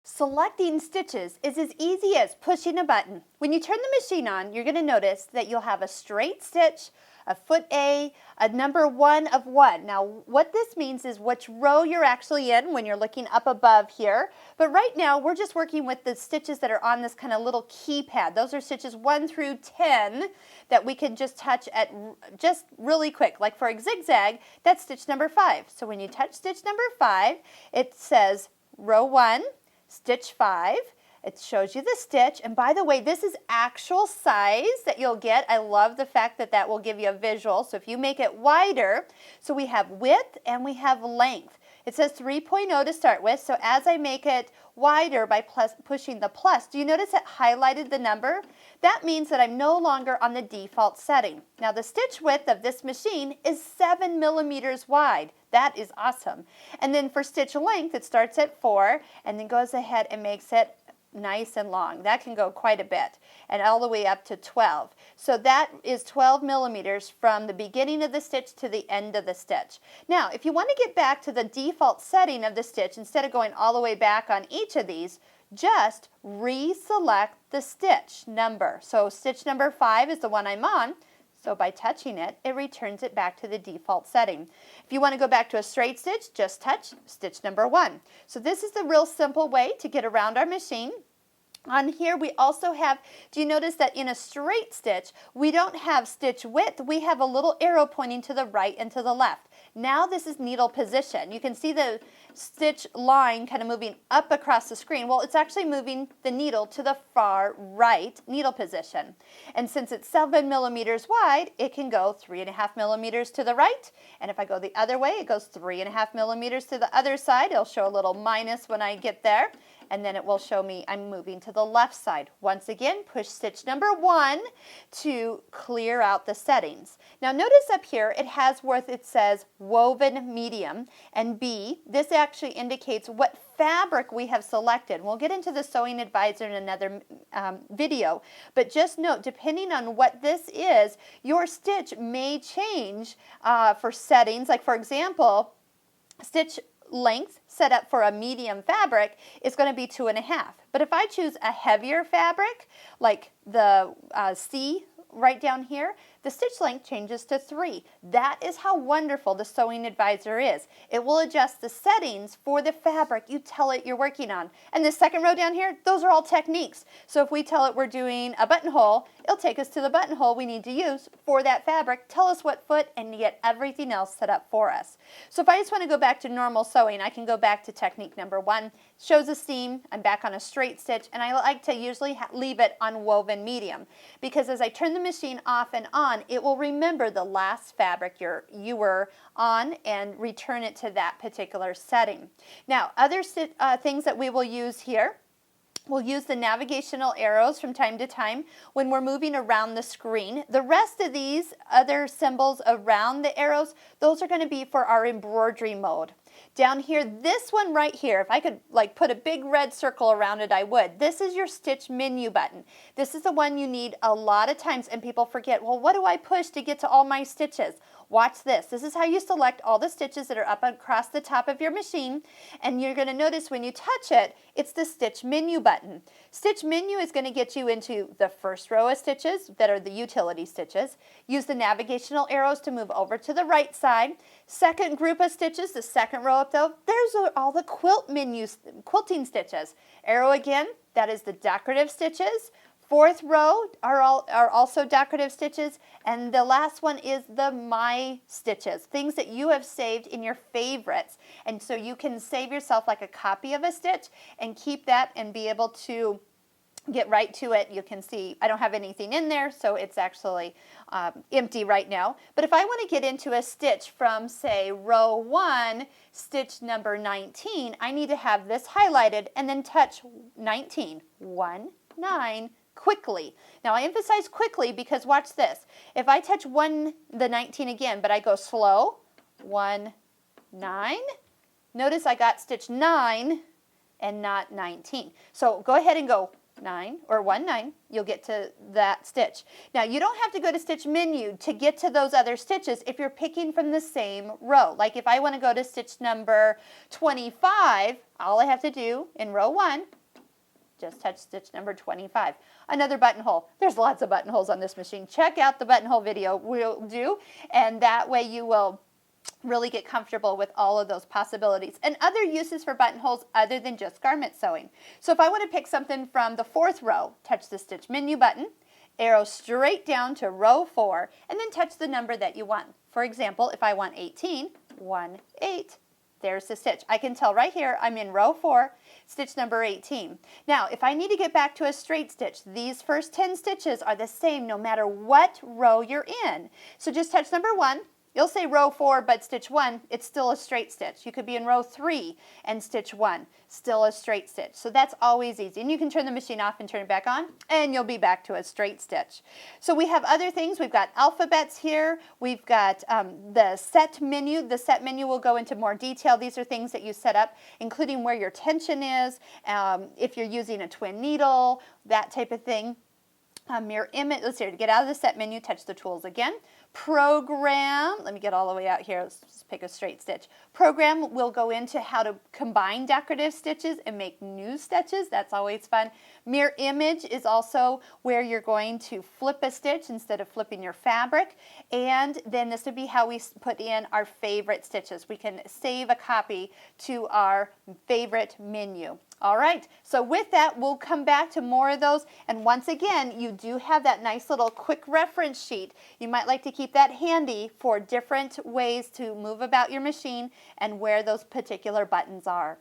Selecting stitches is as easy as pushing a button. When you turn the machine on, you're going to notice that you'll have a straight stitch, a foot A, a number 1 of 1. Now, what this means is which row you're actually in when you're looking up above here. But right now, we're just working with the stitches that are on this kind of little keypad. Those are stitches 1 through 10 that we can just touch at just really quick. Like for a zigzag, that's stitch number 5. So when you touch stitch number 5, it says row 1, stitch 5, it shows you the stitch, and by the way, this is actual size that you'll get. I love the fact that that will give you a visual, so if you make it wider, so we have width and we have length. It says 3.0 to start with, so as I make it wider by pushing the plus, do you notice it highlighted the number? That means that I'm no longer on the default setting. Now the stitch width of this machine is 7 millimeters wide. That is awesome. And then for stitch length, it starts at 4 and then goes ahead and makes it nice and long. That can go quite a bit, and all the way up to 12. So that is 12 millimeters from the beginning of the stitch to the end of the stitch. Now, if you want to get back to the default setting of the stitch, instead of going all the way back on each of these, just reselect the stitch number. So stitch number 5 is the one I'm on. So by touching it, it returns it back to the default setting. If you want to go back to a straight stitch, just touch stitch number 1. So this is the real simple way to get around our machine. On here we also have, do you notice that in a straight stitch, we don't have stitch width, we have a little arrow pointing to the right and to the left. Now this is needle position. You can see the stitch line kind of moving up across the screen. Well, it's actually moving the needle to the far right needle position. And since it's 7 millimeters wide, it can go 3.5 millimeters to the right. And if I go the other way, it goes 3.5 millimeters to the other side. It'll show a little minus when I get there. And then it will show me I'm moving to the left side. Once again, push stitch number 1 to clear out the settings. Now notice up here it has where it says woven medium and B. This actually indicates what fabric we have selected. We'll get into the sewing advisor in another video, but just note, depending on what this is, your stitch may change for settings. Like for example, stitch length set up for a medium fabric is going to be 2.5. But if I choose a heavier fabric, like the C right down here, the stitch length changes to 3. That is how wonderful the sewing advisor is. It will adjust the settings for the fabric you tell it you're working on. And the second row down here, those are all techniques. So if we tell it we're doing a buttonhole, it'll take us to the buttonhole we need to use for that fabric, tell us what foot, and get everything else set up for us. So if I just want to go back to normal sewing, I can go back to technique number 1. Shows a seam, I'm back on a straight stitch, and I like to usually leave it on woven medium, because as I turn the machine off and on, it will remember the last fabric you were on and return it to that particular setting. Now, other things that we will use here, we'll use the navigational arrows from time to time when we're moving around the screen. The rest of these other symbols around the arrows, those are going to be for our embroidery mode. Down here, this one right here, if I could like put a big red circle around it, I would. This is your stitch menu button. This is the one you need a lot of times, and people forget, well, what do I push to get to all my stitches? Watch this. This is how you select all the stitches that are up across the top of your machine, and you're going to notice when you touch it, it's the stitch menu button. Stitch menu is going to get you into the first row of stitches that are the utility stitches. Use the navigational arrows to move over to the right side. Second group of stitches, the second row up though, there's all the quilt menus, quilting stitches. Arrow again, that is the decorative stitches. Fourth row are also decorative stitches, and the last one is the My Stitches, things that you have saved in your favorites. And so you can save yourself like a copy of a stitch and keep that and be able to get right to it. You can see I don't have anything in there, so it's actually empty right now. But if I want to get into a stitch from, say, row 1, stitch number 19, I need to have this highlighted and then touch 19. 1, 9, quickly. Now I emphasize quickly because watch this. If I touch the 19 again, but I go slow, 1, 9, notice I got stitch 9 and not 19. So go ahead and go 9 or 1, 9, you'll get to that stitch. Now you don't have to go to stitch menu to get to those other stitches if you're picking from the same row. Like if I want to go to stitch number 25, all I have to do in row 1, just touch stitch number 25. Another buttonhole. There's lots of buttonholes on this machine. Check out the buttonhole video we'll do, and that way you will really get comfortable with all of those possibilities. And other uses for buttonholes other than just garment sewing. So if I want to pick something from the 4th row, touch the stitch menu button, arrow straight down to row 4, and then touch the number that you want. For example, if I want 18, 1, 8, there's the stitch. I can tell right here I'm in row 4, stitch number 18. Now, if I need to get back to a straight stitch, these first 10 stitches are the same no matter what row you're in. So just touch number 1. You'll say row 4, but stitch 1, it's still a straight stitch. You could be in row 3 and stitch 1, still a straight stitch. So that's always easy. And you can turn the machine off and turn it back on, and you'll be back to a straight stitch. So we have other things. We've got alphabets here. We've got the set menu. The set menu will go into more detail. These are things that you set up, including where your tension is, if you're using a twin needle, that type of thing. Mirror image, let's see, to get out of the set menu, touch the tools again. Program, let me get all the way out here, let's just pick a straight stitch. Program will go into how to combine decorative stitches and make new stitches, that's always fun. Mirror image is also where you're going to flip a stitch instead of flipping your fabric, and then this would be how we put in our favorite stitches. We can save a copy to our favorite menu. All right, so with that, we'll come back to more of those. And once again, you do have that nice little quick reference sheet. You might like to keep that handy for different ways to move about your machine and where those particular buttons are.